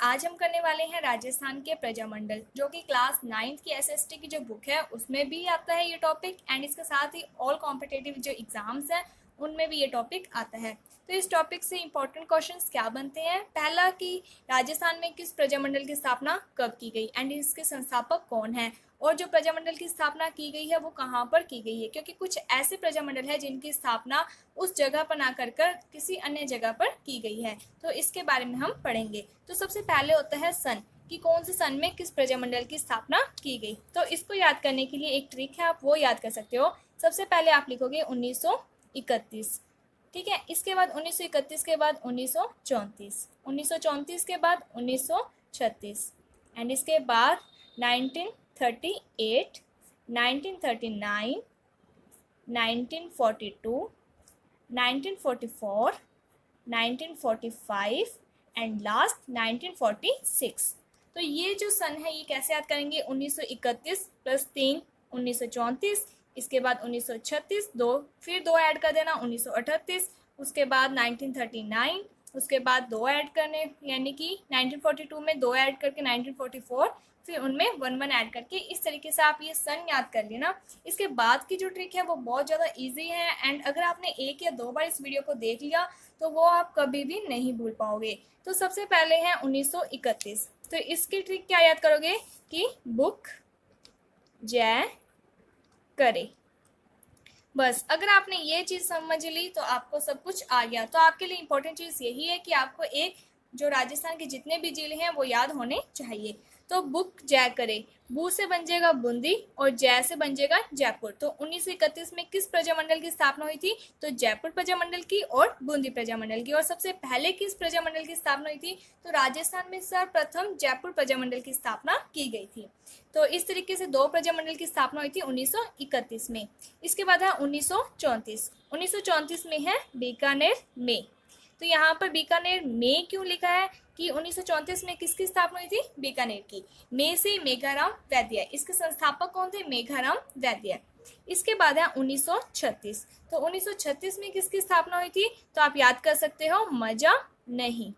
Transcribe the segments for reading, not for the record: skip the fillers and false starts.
आज हम करने वाले हैं राजस्थान के प्रजामंडल, जो कि क्लास 9th की एसएसटी की जो बुक है उसमें भी आता है ये टॉपिक, एंड इसके साथ ही ऑल कॉम्पिटिटिव जो एग्जाम्स हैं उनमें भी ये टॉपिक आता है। तो इस टॉपिक से इंपॉर्टेंट क्वेश्चंस क्या बनते हैं? पहला कि राजस्थान में किस प्रजामंडल की स्थापना कब की गई एंड इसके संस्थापक कौन है, और जो प्रजामंडल की स्थापना की गई है वो कहाँ पर की गई है, क्योंकि कुछ ऐसे प्रजामंडल है जिनकी स्थापना उस जगह पर ना कर किसी अन्य जगह पर की गई है। तो इसके बारे में हम पढ़ेंगे। तो सबसे पहले होता है सन, कि कौन से सन में किस प्रजामंडल की स्थापना की गई। तो इसको याद करने के लिए एक ट्रिक है, आप वो याद कर सकते हो। सबसे पहले आप लिखोगे 1931, ठीक है। इसके बाद 1931 के बाद 1934, 1934 के बाद 1936, एंड इसके बाद 1938, 1939, 1942, 1944, 1945 एंड लास्ट 1946। तो ये जो सन है ये कैसे याद करेंगे? 1931 प्लस 3 1934, इसके बाद 1936 फिर दो ऐड कर देना 1938, उसके बाद 1939, उसके बाद दो ऐड करने यानी कि 1942 में दो ऐड करके 1944, फिर उनमें 1 ऐड करके। इस तरीके से आप ये सन याद कर लेना। इसके बाद की जो ट्रिक है वो बहुत ज़्यादा इजी है, एंड अगर आपने एक या दो बार इस वीडियो को देख लिया तो वो आप कभी भी नहीं भूल पाओगे। तो सबसे पहले है 1931। तो इसकी ट्रिक क्या याद करोगे कि बुक जय करे। बस अगर आपने ये चीज़ समझ ली तो आपको सब कुछ आ गया। तो आपके लिए इंपॉर्टेंट चीज़ यही है कि आपको एक जो राजस्थान के जितने भी जिले हैं वो याद होने चाहिए। तो बुक जय करे, बू से बन जाएगा बूंदी और जय से बन जाएगा जयपुर। तो 1931 में किस प्रजामंडल की स्थापना हुई थी? तो जयपुर प्रजामंडल की और बूंदी प्रजामंडल की। और सबसे पहले किस प्रजामंडल की स्थापना हुई थी? तो राजस्थान में सर्वप्रथम जयपुर प्रजामंडल की स्थापना की गई थी। तो इस तरीके से दो प्रजामंडल की स्थापना हुई थी 1931 में। इसके बाद है 1934। 1934 में है बीकानेर में। तो यहाँ पर बीकानेर में क्यों लिखा है कि 1934 में किसकी स्थापना हुई थी? बीकानेर की। में से मेघाराम वैद्य, इसके संस्थापक कौन थे? मेघाराम वैद्य। इसके बाद है 1936। तो 1936 में किसकी स्थापना हुई थी? तो आप याद कर सकते हो मजा नहीं,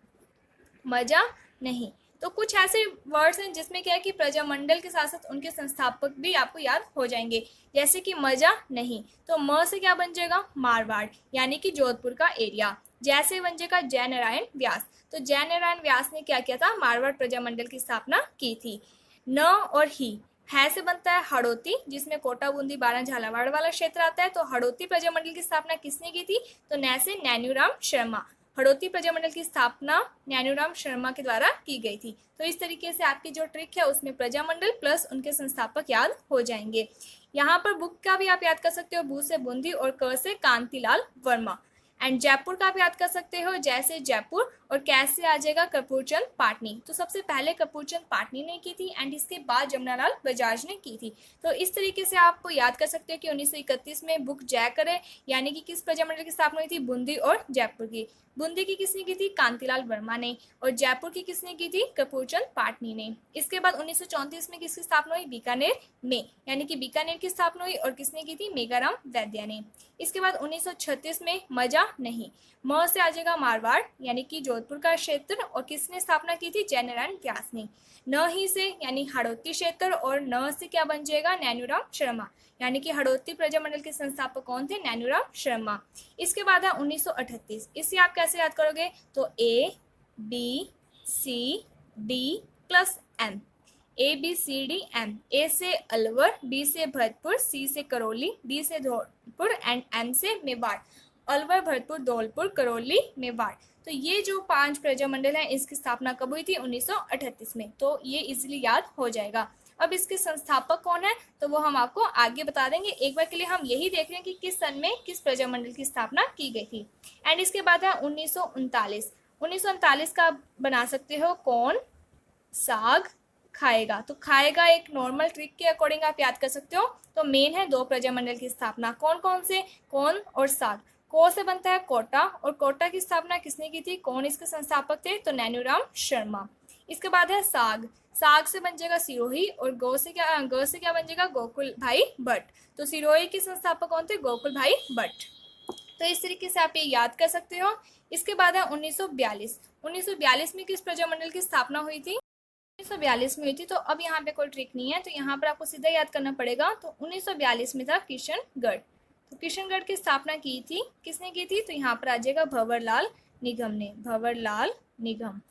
मजा नहीं। तो कुछ ऐसे वर्ड्स हैं जिसमें क्या है कि प्रजामंडल के साथ साथ उनके संस्थापक भी आपको याद हो जाएंगे, जैसे कि मजा नहीं। तो म से क्या बन जाएगा? मारवाड़, यानी कि जोधपुर का एरिया। जैसे बन जाएगा जय नारायण व्यास। तो जय नारायण व्यास ने क्या किया था? मारवाड़ प्रजामंडल की स्थापना की थी। न और ही है से बनता है हड़ौती, जिसमें कोटा बूंदी बारह झालावाड़ वाला क्षेत्र आता है। तो हड़ौती प्रजामंडल की स्थापना किसने की थी? तो न से नैन्यूराम शर्मा। हड़ौती प्रजामंडल की स्थापना नैन्यूराम शर्मा के द्वारा की गई थी। तो इस तरीके से आपकी जो ट्रिक है उसमें प्रजामंडल प्लस उनके संस्थापक याद हो जाएंगे। यहाँ पर बुक का भी आप याद कर सकते हो, बू से बूंदी और क से कांतिलाल वर्मा। एंड जयपुर का आप याद कर सकते हो, जैसे जयपुर, और कैसे आ जाएगा? कपूरचंद पाटनी। तो सबसे पहले कपूरचंद पाटनी ने की थी एंड इसके बाद जमुनालाल बजाज ने की थी। तो इस तरीके से आपको याद कर सकते हो कि 1931 में बुक जय करे, यानी कि किस प्रजामंडल की स्थापना हुई थी? बूंदी और जयपुर की। बूंदी की किसने की थी? कांतिलाल वर्मा ने। और जयपुर की किसने की थी? कपूरचंद पाटनी ने। इसके बाद 1934 में किसकी स्थापना हुई? बीकानेर में, यानी कि बीकानेर की स्थापना हुई और किसने की थी? मेघाराम वैद्य ने। इसके बाद 1936 में मजा नहीं, म से आ जाएगा मारवाड़, यानी कि जोधपुर का क्षेत्र, और किसने स्थापना की थी? जय नारायण व्यास ने। न ही से यानी हड़ौती क्षेत्र, और न से क्या बन जाएगा? नैन्यूराम शर्मा, यानी कि हड़ौती प्रजामंडल के संस्थापक कौन थे? नैन्यूराम शर्मा। इसके बाद है 1938। इसे आप कैसे याद करोगे? तो A B C D plus M, ABCDM। ए से अलवर, बी से भरतपुर, सी से करौली, डी से धौलपुर एंड एम से मेवाड़। अलवर, भरतपुर, धौलपुर, करौली, मेवाड़। तो ये जो 5 प्रजामंडल हैं इसकी स्थापना कब हुई थी? 1938 में। तो ये इजीली याद हो जाएगा। अब इसके संस्थापक कौन है तो वो हम आपको आगे बता देंगे। एक बार के लिए हम यही देख रहे हैं कि किस सन में किस प्रजामंडल की स्थापना की गई थी। एंड इसके बाद है 1939। 1939 का बना सकते हो कौन साग खाएगा। तो खाएगा एक नॉर्मल ट्रिक के अकॉर्डिंग आप याद कर सकते हो। तो मेन है दो प्रजामंडल की स्थापना, कौन कौन से? कौन और साग। को से बनता है कोटा, और कोटा की स्थापना किसने की थी? कौन इसके संस्थापक थे? तो नैन्यूराम शर्मा। इसके बाद है साग, साग से बन जाएगा सिरोही, और ग से क्या बन जाएगा? गोकुल भाई भट्ट। तो सिरोही के संस्थापक कौन थे? गोकुल भाई भट्ट। तो इस तरीके से आप ये याद कर सकते हो। इसके बाद है 1942। 1942 में किस प्रजामंडल की स्थापना हुई थी? 1942 में हुई थी। तो अब यहाँ पे कोई ट्रिक नहीं है, तो यहाँ पर आपको सीधा याद करना पड़ेगा। तो 1942 में था किशनगढ़। तो किशनगढ़ की स्थापना की थी, किसने की थी? तो यहाँ पर आ जाएगा भंवरलाल निगम ने, भंवरलाल निगम।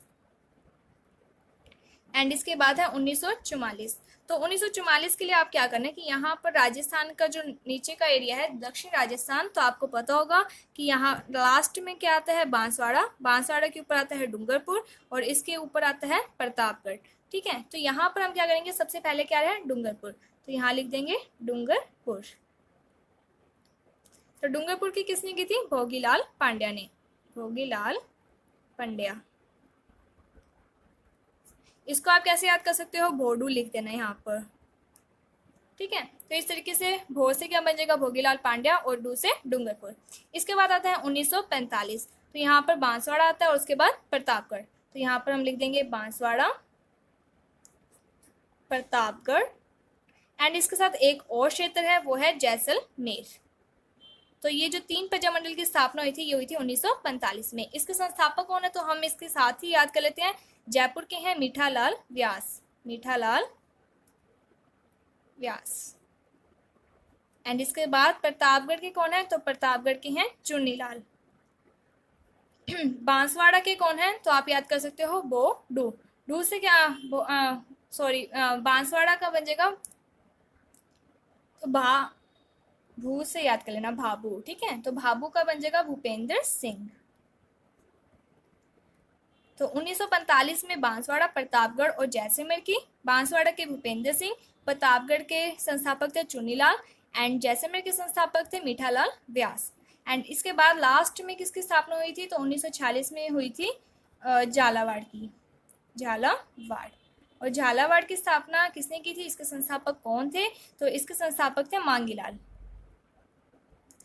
एंड इसके बाद है 1944। तो 1944 के लिए आप क्या करना है कि यहाँ पर राजस्थान का जो नीचे का एरिया है दक्षिण राजस्थान, तो आपको पता होगा कि यहाँ लास्ट में क्या आता है? बांसवाड़ा। बांसवाड़ा के ऊपर आता है डूंगरपुर और इसके ऊपर आता है प्रतापगढ़। ठीक है, तो यहाँ पर हम क्या करेंगे? सबसे पहले क्या है? डूंगरपुर। तो यहाँ लिख देंगे डूंगरपुर। तो डूंगरपुर की किसने की थी? भोगीलाल पांड्या ने, भोगीलाल पांड्या। इसको आप कैसे याद कर सकते हो? भोडू लिख देना यहाँ पर। ठीक है, तो इस तरीके से भो से क्या बन जाएगा? भोगीलाल पांड्या और डू से डूंगरपुर। इसके बाद आता है 1945। तो यहाँ पर बांसवाड़ा आता है और उसके बाद प्रतापगढ़। तो यहाँ पर हम लिख देंगे बांसवाड़ा, प्रतापगढ़। एंड इसके साथ एक और क्षेत्र है, वो है जैसलमेर। तो ये जो 3 प्रजामंडल की स्थापना हुई थी, ये हुई थी 1945 में। इसके संस्थापक कौन है? तो हम इसके साथ ही याद कर लेते हैं। जयपुर के हैं मीठालाल व्यास, मीठालाल व्यास। एंड इसके बाद प्रतापगढ़ के कौन है? तो प्रतापगढ़ के हैं चुन्नीलाल। बांसवाड़ा के कौन है? तो आप याद कर सकते हो बोडू। डू से क्या? बांसवाड़ा का बन जाएगा, तो भू से याद कर लेना, भाभू। ठीक है, तो भाभू का बन जाएगा भूपेंद्र सिंह। तो 1945 में बांसवाड़ा, प्रतापगढ़ और जैसलमेर की। बांसवाड़ा के भूपेंद्र सिंह, प्रतापगढ़ के संस्थापक थे चुन्नीलाल एंड जैसलमेर के संस्थापक थे मीठालाल व्यास। एंड इसके बाद लास्ट में किसकी स्थापना हुई थी? तो 1946 में हुई थी झालावाड़ की, झालावाड़। और झालावाड़ की स्थापना किसने की थी? इसके संस्थापक कौन थे? तो इसके संस्थापक थे मांगीलाल।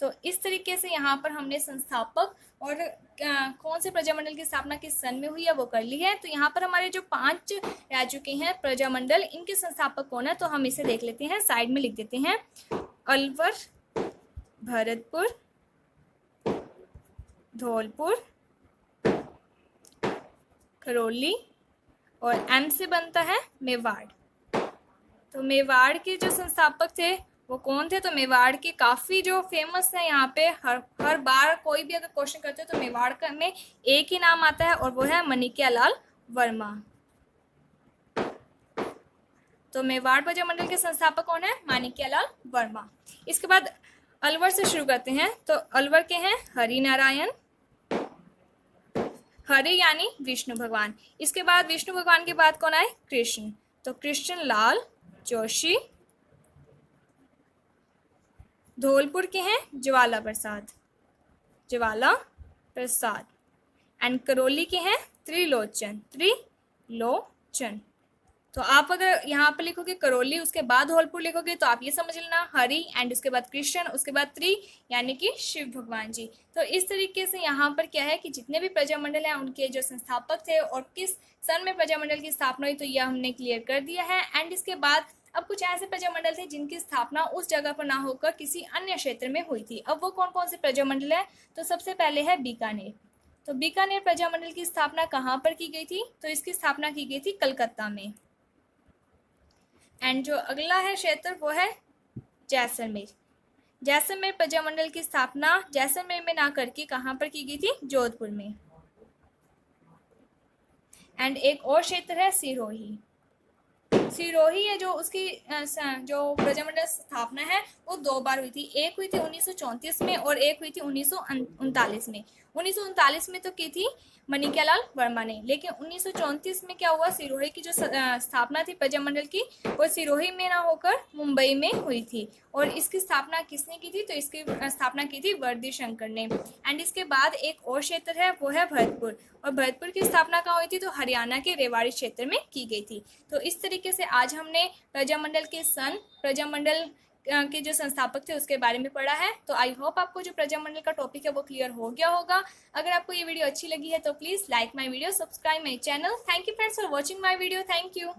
तो इस तरीके से यहाँ पर हमने संस्थापक और कौन से प्रजामंडल की स्थापना किस सन में हुई है वो कर ली है। तो यहाँ पर हमारे जो 5 रह चुके हैं प्रजामंडल, इनके संस्थापक कौन है? तो हम इसे देख लेते हैं, साइड में लिख देते हैं। अलवर, भरतपुर, धौलपुर, करौली और एम से बनता है मेवाड़। तो मेवाड़ के जो संस्थापक थे वो कौन थे? तो मेवाड़ के काफ़ी जो फेमस है यहाँ पे, हर बार कोई भी अगर क्वेश्चन करते हो तो मेवाड़ का में एक ही नाम आता है और वो है माणिक्यलाल वर्मा। तो मेवाड़ प्रजामंडल के संस्थापक कौन है? माणिक्यलाल वर्मा। इसके बाद अलवर से शुरू करते हैं। तो अलवर के हैं हरि नारायण, हरि यानी विष्णु भगवान। इसके बाद विष्णु भगवान के बाद कौन आए? कृष्ण। तो कृष्ण लाल जोशी। धौलपुर के हैं ज्वाला प्रसाद, ज्वाला प्रसाद। एंड करौली के हैं त्रिलोचन, त्रिलोचन। तो आप अगर यहाँ पर लिखोगे करौली, उसके बाद धौलपुर लिखोगे तो आप ये समझ लेना हरि एंड उसके बाद कृष्ण, उसके बाद त्रि यानी कि शिव भगवान जी। तो इस तरीके से यहाँ पर क्या है कि जितने भी प्रजामंडल हैं उनके जो संस्थापक थे और किस सन में प्रजामंडल की स्थापना हुई, तो यह हमने क्लियर कर दिया है। एंड इसके बाद अब कुछ ऐसे प्रजामंडल थे जिनकी स्थापना उस जगह पर ना होकर किसी अन्य क्षेत्र में हुई थी। अब वो कौन कौन से प्रजामंडल हैं? तो सबसे पहले है बीकानेर। तो बीकानेर प्रजामंडल की स्थापना कहाँ पर की गई थी? तो इसकी स्थापना की गई थी कलकत्ता में। एंड जो अगला है क्षेत्र वो है जैसलमेर। जैसलमेर प्रजामंडल की स्थापना जैसलमेर में ना करके कहाँ पर की गई थी? जोधपुर में। एंड एक और क्षेत्र है सिरोही। सिरोही है जो उसकी जो प्रजामंडल स्थापना है वो 2 बार हुई थी। एक हुई थी 1934 में और एक हुई थी 1939 में। 1939 में तो की थी माणिक्यलाल वर्मा ने, लेकिन 1934 में क्या हुआ? सिरोही की जो स्थापना थी प्रजामंडल की वो सिरोही में ना होकर मुंबई में हुई थी। और इसकी स्थापना किसने की थी? तो इसकी स्थापना की थी वर्दी शंकर ने। एंड इसके बाद एक और क्षेत्र है वो है भरतपुर। और भरतपुर की स्थापना कहाँ हुई थी? तो हरियाणा के रेवाड़ी क्षेत्र में की गई थी। तो इस तरीके से आज हमने प्रजामंडल के सन, प्रजामंडल के जो संस्थापक थे उसके बारे में पढ़ा है। तो आई होप आपको जो प्रजामंडल का टॉपिक है वो क्लियर हो गया होगा। अगर आपको ये वीडियो अच्छी लगी है तो please like my video, subscribe my channel. Thank you friends for watching my video. Thank you.